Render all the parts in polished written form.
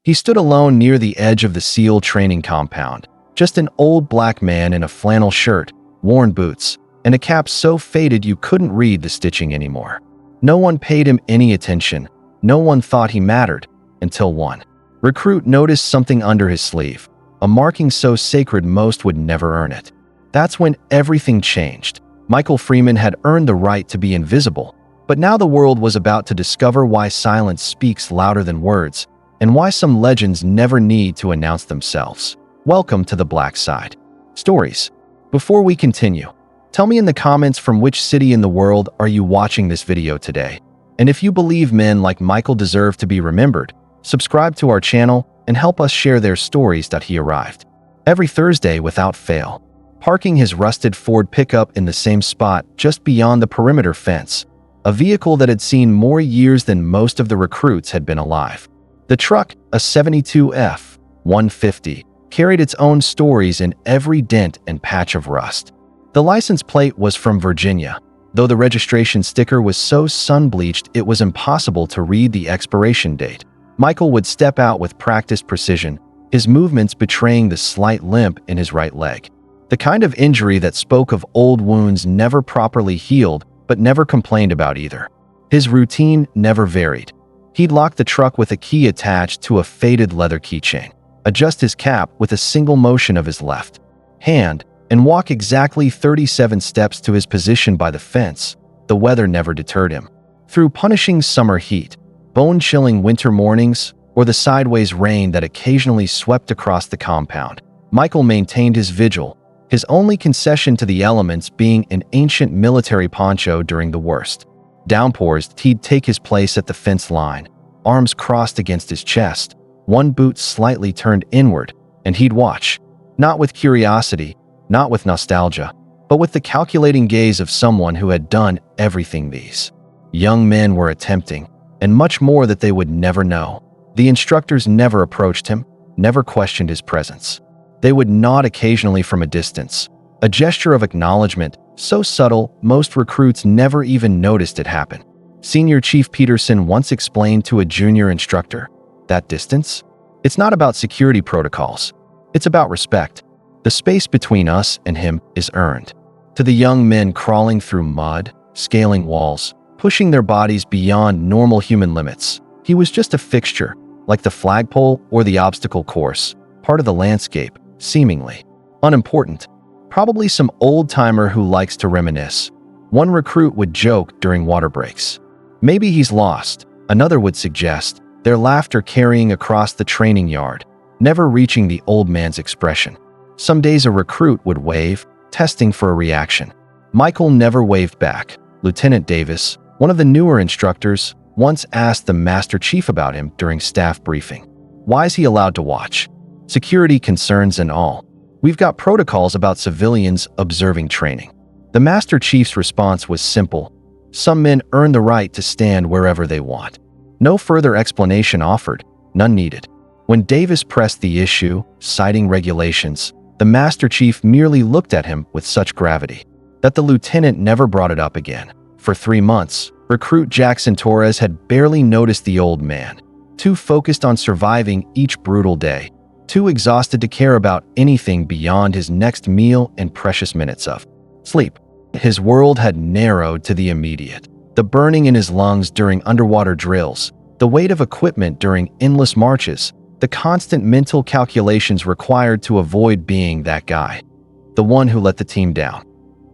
He stood alone near the edge of the SEAL training compound, just an old black man in a flannel shirt, worn boots, and a cap so faded you couldn't read the stitching anymore. No one paid him any attention. No one thought he mattered, until one recruit noticed something under his sleeve, a marking so sacred most would never earn it. That's when everything changed. Michael Freeman had earned the right to be invisible, but now the world was about to discover why silence speaks louder than words, and why some legends never need to announce themselves. Welcome to the Black Side Stories. Before we continue, tell me in the comments from which city in the world are you watching this video today. And if you believe men like Michael deserve to be remembered, subscribe to our channel and help us share their stories. He arrived every Thursday without fail, parking his rusted Ford pickup in the same spot just beyond the perimeter fence, a vehicle that had seen more years than most of the recruits had been alive. The truck, a 72 F-150, carried its own stories in every dent and patch of rust. The license plate was from Virginia, though the registration sticker was so sun-bleached it was impossible to read the expiration date. Michael would step out with practiced precision, his movements betraying the slight limp in his right leg. The kind of injury that spoke of old wounds never properly healed, but never complained about either. His routine never varied. He'd lock the truck with a key attached to a faded leather keychain, adjust his cap with a single motion of his left hand, and walk exactly 37 steps to his position by the fence. The weather never deterred him. Through punishing summer heat, bone-chilling winter mornings, or the sideways rain that occasionally swept across the compound, Michael maintained his vigil, his only concession to the elements being an ancient military poncho during the worst downpours. He'd take his place at the fence line, arms crossed against his chest, one boot slightly turned inward, and he'd watch, not with curiosity, not with nostalgia, but with the calculating gaze of someone who had done everything these young men were attempting, and much more that they would never know. The instructors never approached him, never questioned his presence. They would nod occasionally from a distance, a gesture of acknowledgement so subtle most recruits never even noticed it happen. Senior Chief Peterson once explained to a junior instructor, "That distance? It's not about security protocols. It's about respect. The space between us and him is earned." To the young men crawling through mud, scaling walls, pushing their bodies beyond normal human limits, he was just a fixture, like the flagpole or the obstacle course, part of the landscape, seemingly unimportant. Probably some old-timer who likes to reminisce. One recruit would joke during water breaks. "Maybe he's lost," another would suggest, their laughter carrying across the training yard, never reaching the old man's expression. Some days a recruit would wave, testing for a reaction. Michael never waved back. Lieutenant Davis, one of the newer instructors, once asked the Master Chief about him during staff briefing. "Why is he allowed to watch? Security concerns and all. We've got protocols about civilians observing training." The Master Chief's response was simple. Some men earn the right to stand wherever they want. No further explanation offered, none needed. When Davis pressed the issue, citing regulations, the Master Chief merely looked at him with such gravity that the lieutenant never brought it up again. For 3 months, recruit Jackson Torres had barely noticed the old man, too focused on surviving each brutal day, too exhausted to care about anything beyond his next meal and precious minutes of sleep. His world had narrowed to the immediate. The burning in his lungs during underwater drills, the weight of equipment during endless marches, the constant mental calculations required to avoid being that guy, the one who let the team down.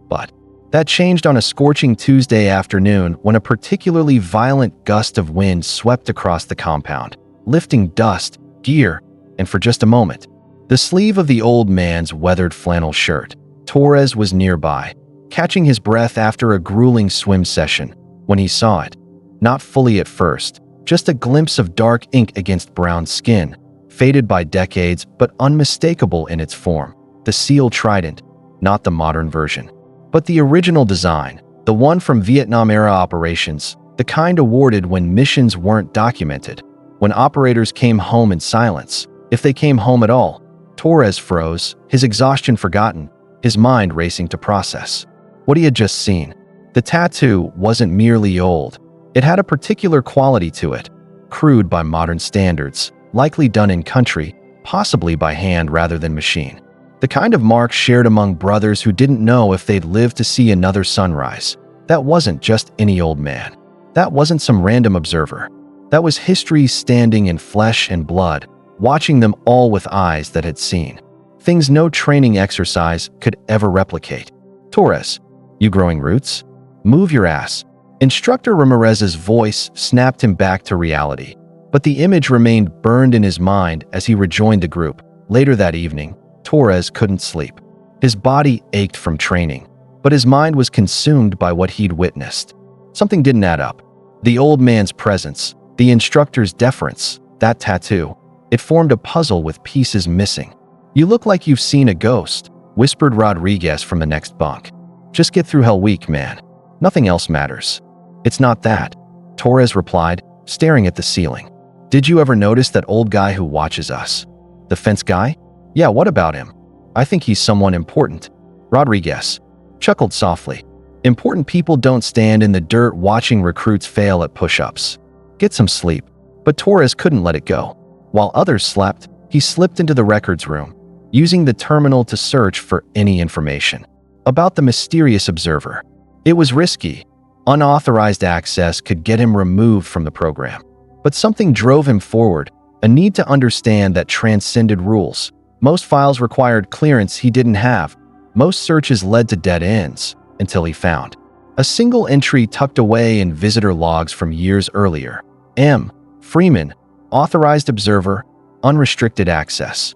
But that changed on a scorching Tuesday afternoon when a particularly violent gust of wind swept across the compound, lifting dust, gear, and for just a moment, the sleeve of the old man's weathered flannel shirt. Torres was nearby, catching his breath after a grueling swim session, when he saw it. Not fully at first, just a glimpse of dark ink against brown skin, faded by decades but unmistakable in its form. The SEAL Trident, not the modern version, but the original design, the one from Vietnam-era operations, the kind awarded when missions weren't documented, when operators came home in silence, if they came home at all. Torres froze, his exhaustion forgotten, his mind racing to process what he had just seen. The tattoo wasn't merely old. It had a particular quality to it, crude by modern standards, likely done in country, possibly by hand rather than machine. The kind of marks shared among brothers who didn't know if they'd live to see another sunrise. That wasn't just any old man. That wasn't some random observer. That was history standing in flesh and blood, watching them all with eyes that had seen things no training exercise could ever replicate. Torres, you growing roots? Move your ass. Instructor Ramirez's voice snapped him back to reality, but the image remained burned in his mind as he rejoined the group. Later that evening, Torres couldn't sleep. His body ached from training, but his mind was consumed by what he'd witnessed. Something didn't add up. The old man's presence, the instructor's deference, that tattoo. It formed a puzzle with pieces missing. "You look like you've seen a ghost," whispered Rodriguez from the next bunk. "Just get through Hell Week, man. Nothing else matters." "It's not that," Torres replied, staring at the ceiling. "Did you ever notice that old guy who watches us? The fence guy? Yeah, what about him? I think he's someone important." Rodriguez chuckled softly. "Important people don't stand in the dirt watching recruits fail at push-ups. Get some sleep." But Torres couldn't let it go. While others slept, he slipped into the records room, using the terminal to search for any information about the mysterious observer. It was risky. Unauthorized access could get him removed from the program. But something drove him forward, a need to understand that transcended rules. Most files required clearance he didn't have. Most searches led to dead ends, until he found a single entry tucked away in visitor logs from years earlier. M. Freeman, authorized observer, unrestricted access.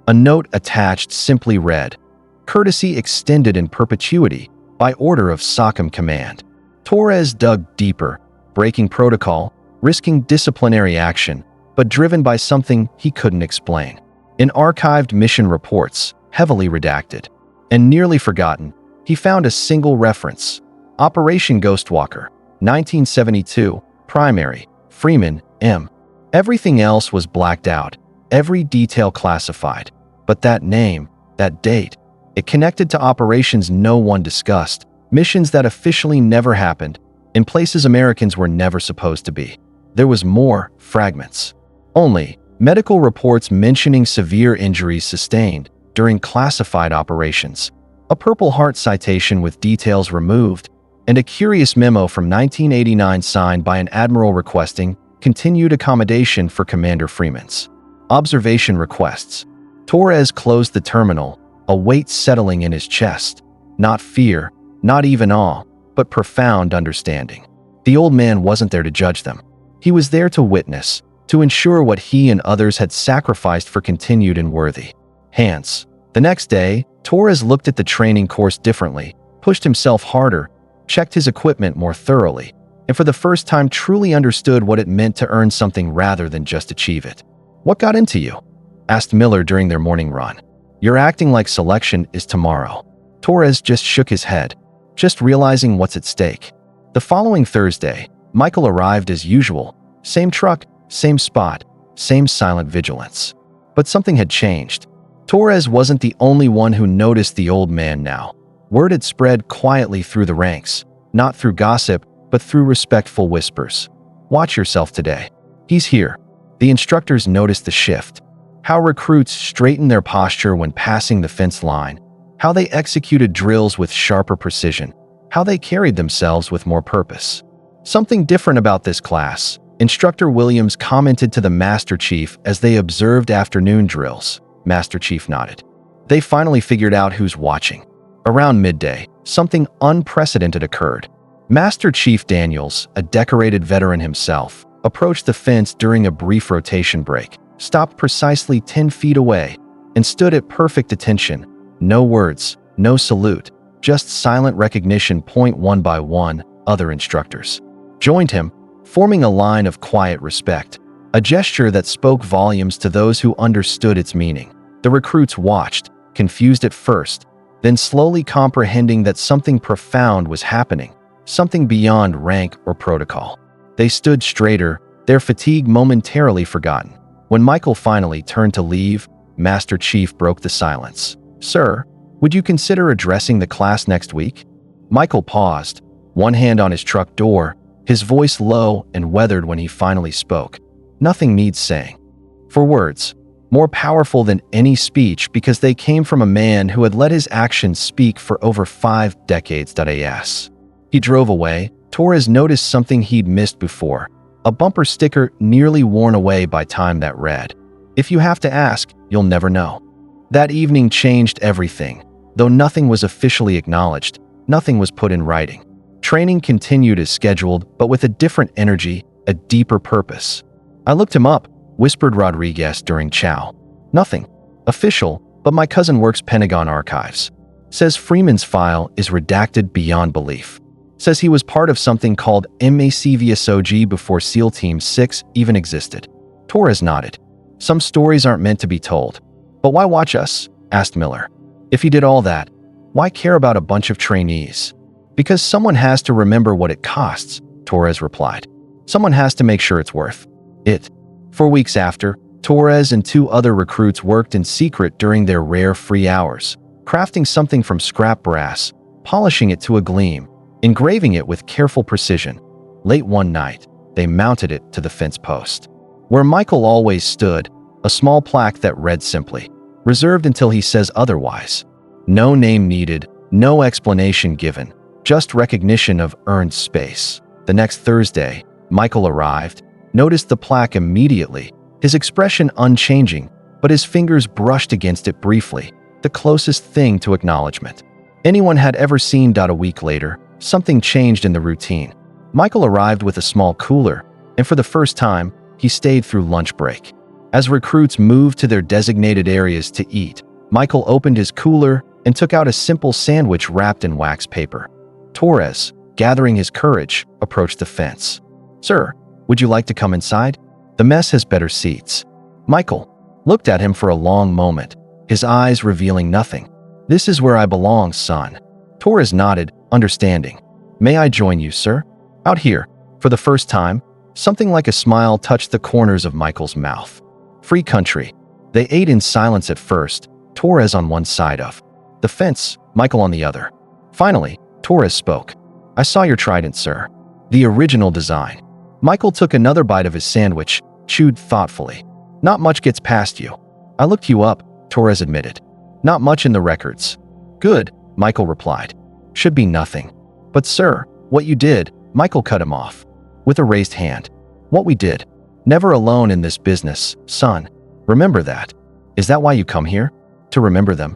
A note attached simply read, "Courtesy extended in perpetuity by order of SOCOM Command." Torres dug deeper, breaking protocol, risking disciplinary action, but driven by something he couldn't explain. In archived mission reports, heavily redacted and nearly forgotten, he found a single reference. Operation Ghostwalker, 1972, primary, Freeman, M. Everything else was blacked out, every detail classified. But that name, that date, it connected to operations no one discussed, missions that officially never happened, in places Americans were never supposed to be. There was more fragments. Only medical reports mentioning severe injuries sustained during classified operations, a Purple Heart citation with details removed, and a curious memo from 1989 signed by an admiral requesting continued accommodation for Commander Freeman's observation requests. Torres closed the terminal, a weight settling in his chest. Not fear, not even awe, but profound understanding. The old man wasn't there to judge them. He was there to witness, to ensure what he and others had sacrificed for continued and worthy. Hence, the next day, Torres looked at the training course differently, pushed himself harder, checked his equipment more thoroughly, and for the first time truly understood what it meant to earn something rather than just achieve it. "What got into you?" asked Miller during their morning run. "You're acting like selection is tomorrow." Torres just shook his head, just realizing what's at stake. The following Thursday, Michael arrived as usual. Same truck, same spot, same silent vigilance. But something had changed. Torres wasn't the only one who noticed the old man now. Word had spread quietly through the ranks, not through gossip, but through respectful whispers. "Watch yourself today. He's here." The instructors noticed the shift. How recruits straightened their posture when passing the fence line. How they executed drills with sharper precision. How they carried themselves with more purpose. "Something different about this class," Instructor Williams commented to the Master Chief as they observed afternoon drills. Master Chief nodded. They finally figured out who's watching. Around midday, something unprecedented occurred. Master Chief Daniels, a decorated veteran himself, approached the fence during a brief rotation break, stopped precisely 10 feet away, and stood at perfect attention. No words, no salute, just silent recognition. One by one, other instructors joined him, forming a line of quiet respect, a gesture that spoke volumes to those who understood its meaning. The recruits watched, confused at first, then slowly comprehending that something profound was happening, something beyond rank or protocol. They stood straighter, their fatigue momentarily forgotten. When Michael finally turned to leave, Master Chief broke the silence. "Sir, would you consider addressing the class next week?" Michael paused, one hand on his truck door, his voice low and weathered when he finally spoke. "Nothing needs saying. For words, more powerful than any speech because they came from a man who had let his actions speak for over 5 decades. As he drove away, Torres noticed something he'd missed before, a bumper sticker nearly worn away by time that read, "If you have to ask, you'll never know." That evening changed everything. Though nothing was officially acknowledged, nothing was put in writing. Training continued as scheduled, but with a different energy, a deeper purpose. "I looked him up," whispered Rodriguez during chow. "Nothing official, but my cousin works Pentagon Archives. Says Freeman's file is redacted beyond belief. Says he was part of something called MACVSOG before SEAL Team 6 even existed." Torres nodded. "Some stories aren't meant to be told." "But why watch us?" asked Miller. "If he did all that, why care about a bunch of trainees?" "Because someone has to remember what it costs," Torres replied. "Someone has to make sure it's worth it." 4 weeks after, Torres and 2 other recruits worked in secret during their rare free hours, crafting something from scrap brass, polishing it to a gleam, engraving it with careful precision. Late one night, they mounted it to the fence post. Where Michael always stood, a small plaque that read simply, "Reserved until he says otherwise." No name needed, no explanation given, just recognition of earned space. The next Thursday, Michael arrived, noticed the plaque immediately, his expression unchanging, but his fingers brushed against it briefly, the closest thing to acknowledgement anyone had ever seen. A week later, something changed in the routine. Michael arrived with a small cooler, and for the first time, he stayed through lunch break. As recruits moved to their designated areas to eat, Michael opened his cooler and took out a simple sandwich wrapped in wax paper. Torres, gathering his courage, approached the fence. "Sir, would you like to come inside? The mess has better seats." Michael looked at him for a long moment, his eyes revealing nothing. "This is where I belong, son." Torres nodded, understanding. "May I join you, sir?" "Out here." For the first time, something like a smile touched the corners of Michael's mouth. Free country. They ate in silence at first, Torres on one side of the fence, Michael on the other. Finally, Torres spoke. "I saw your trident, sir. The original design." Michael took another bite of his sandwich, chewed thoughtfully. "Not much gets past you." "I looked you up," Torres admitted. "Not much in the records." "Good," Michael replied. "Should be nothing." "But sir, what you did," Michael cut him off with a raised hand. "What we did. Never alone in this business, son. Remember that. Is that why you come here? To remember them?"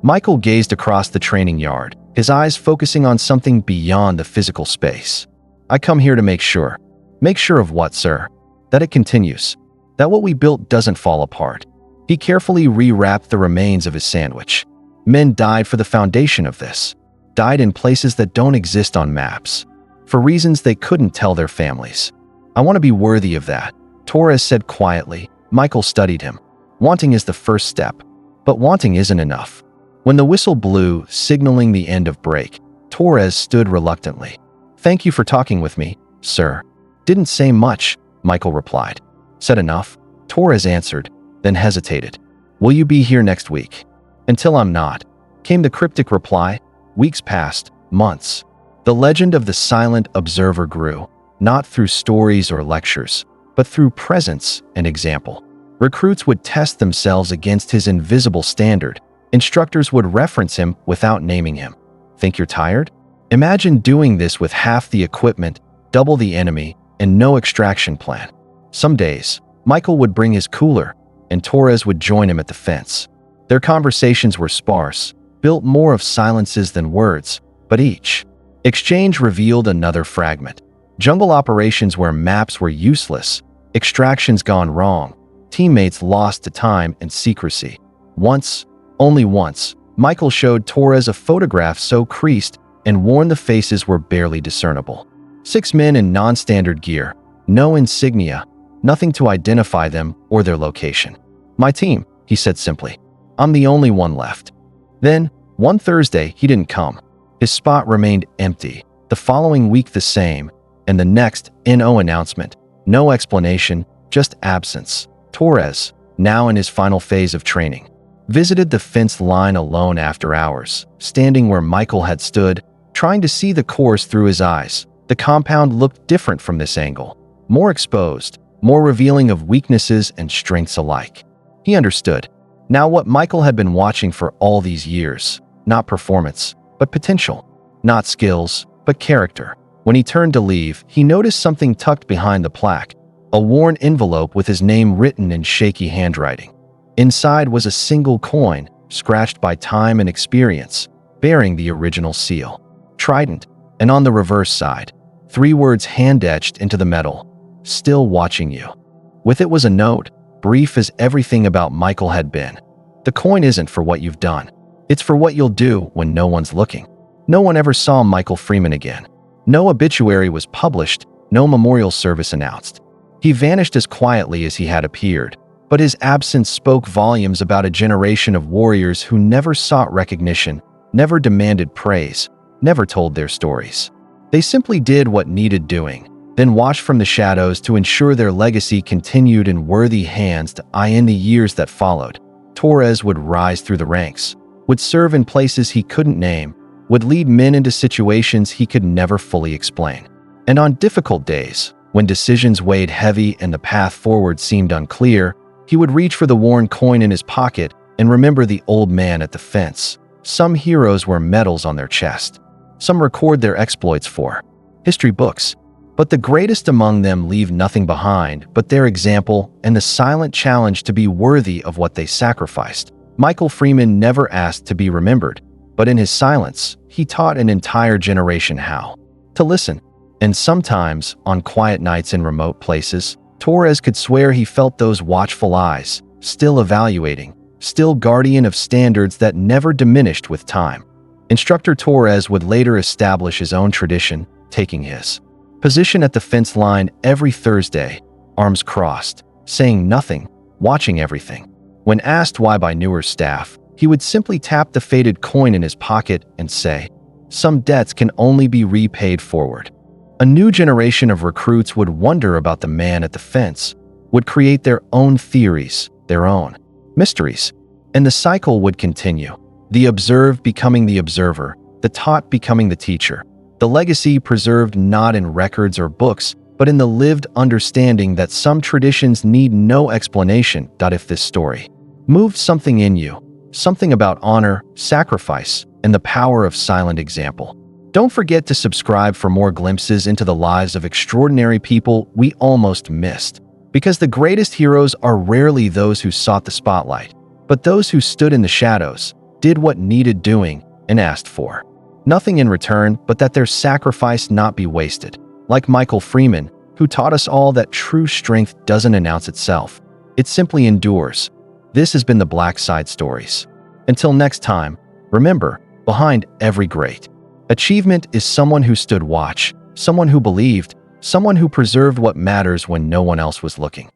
Michael gazed across the training yard, his eyes focusing on something beyond the physical space. "I come here to make sure." "Make sure of what, sir?" "That it continues. That what we built doesn't fall apart." He carefully rewrapped the remains of his sandwich. "Men died for the foundation of this. Died in places that don't exist on maps. For reasons they couldn't tell their families. I want to be worthy of that," Torres said quietly. Michael studied him. "Wanting is the first step. But wanting isn't enough." When the whistle blew, signaling the end of break, Torres stood reluctantly. "Thank you for talking with me, sir." "Didn't say much," Michael replied. "Said enough," Torres answered, then hesitated. "Will you be here next week?" "Until I'm not," came the cryptic reply. Weeks passed, months. The legend of the silent observer grew, not through stories or lectures, but through presence and example. Recruits would test themselves against his invisible standard. Instructors would reference him without naming him. "Think you're tired?" Imagine doing this with half the equipment, double the enemy, and no extraction plan. Some days, Michael would bring his cooler, and Torres would join him at the fence. Their conversations were sparse, built more of silences than words, but each exchange revealed another fragment. Jungle operations where maps were useless, extractions gone wrong, teammates lost to time and secrecy. Once, only once, Michael showed Torres a photograph so creased and worn the faces were barely discernible. 6 men in non-standard gear, no insignia, nothing to identify them or their location. "My team," he said simply. "I'm the only one left." Then, one Thursday, he didn't come. His spot remained empty, the following week the same, and the next, NO announcement. No explanation, just absence. Torres, now in his final phase of training, visited the fence line alone after hours, standing where Michael had stood, trying to see the course through his eyes. The compound looked different from this angle, more exposed, more revealing of weaknesses and strengths alike. He understood now what Michael had been watching for all these years: not performance, but potential; not skills, but character. When he turned to leave, he noticed something tucked behind the plaque: a worn envelope with his name written in shaky handwriting. Inside was a single coin, scratched by time and experience, bearing the original seal: Trident. And on the reverse side, 3 words hand-etched into the metal: "Still watching you." With it was a note, brief as everything about Michael had been. The coin isn't for what you've done. It's for what you'll do when no one's looking. No one ever saw Michael Freeman again. No obituary was published, no memorial service announced. He vanished as quietly as he had appeared, but his absence spoke volumes about a generation of warriors who never sought recognition, never demanded praise, never told their stories. They simply did what needed doing, then watched from the shadows to ensure their legacy continued in worthy hands. In the years that followed, Torres would rise through the ranks, would serve in places he couldn't name, would lead men into situations he could never fully explain. And on difficult days, when decisions weighed heavy and the path forward seemed unclear, he would reach for the worn coin in his pocket and remember the old man at the fence. Some heroes wear medals on their chest. Some record their exploits for history books. But the greatest among them leave nothing behind but their example and the silent challenge to be worthy of what they sacrificed. Michael Freeman never asked to be remembered, but in his silence, he taught an entire generation how to listen. And sometimes, on quiet nights in remote places, Torres could swear he felt those watchful eyes, still evaluating, still guardian of standards that never diminished with time. Instructor Torres would later establish his own tradition, taking his position at the fence line every Thursday, arms crossed, saying nothing, watching everything. When asked why by newer staff, he would simply tap the faded coin in his pocket and say, "Some debts can only be repaid forward." A new generation of recruits would wonder about the man at the fence, would create their own theories, their own mysteries, and the cycle would continue. The observed becoming the observer, the taught becoming the teacher. The legacy preserved not in records or books, but in the lived understanding that some traditions need no explanation. If this story moved something in you, something about honor, sacrifice, and the power of silent example, don't forget to subscribe for more glimpses into the lives of extraordinary people we almost missed. Because the greatest heroes are rarely those who sought the spotlight, but those who stood in the shadows, did what needed doing, and asked for nothing in return but that their sacrifice not be wasted. Like Michael Freeman, who taught us all that true strength doesn't announce itself. It simply endures. This has been the Black Side Stories. Until next time, remember, behind every great achievement is someone who stood watch, someone who believed, someone who preserved what matters when no one else was looking.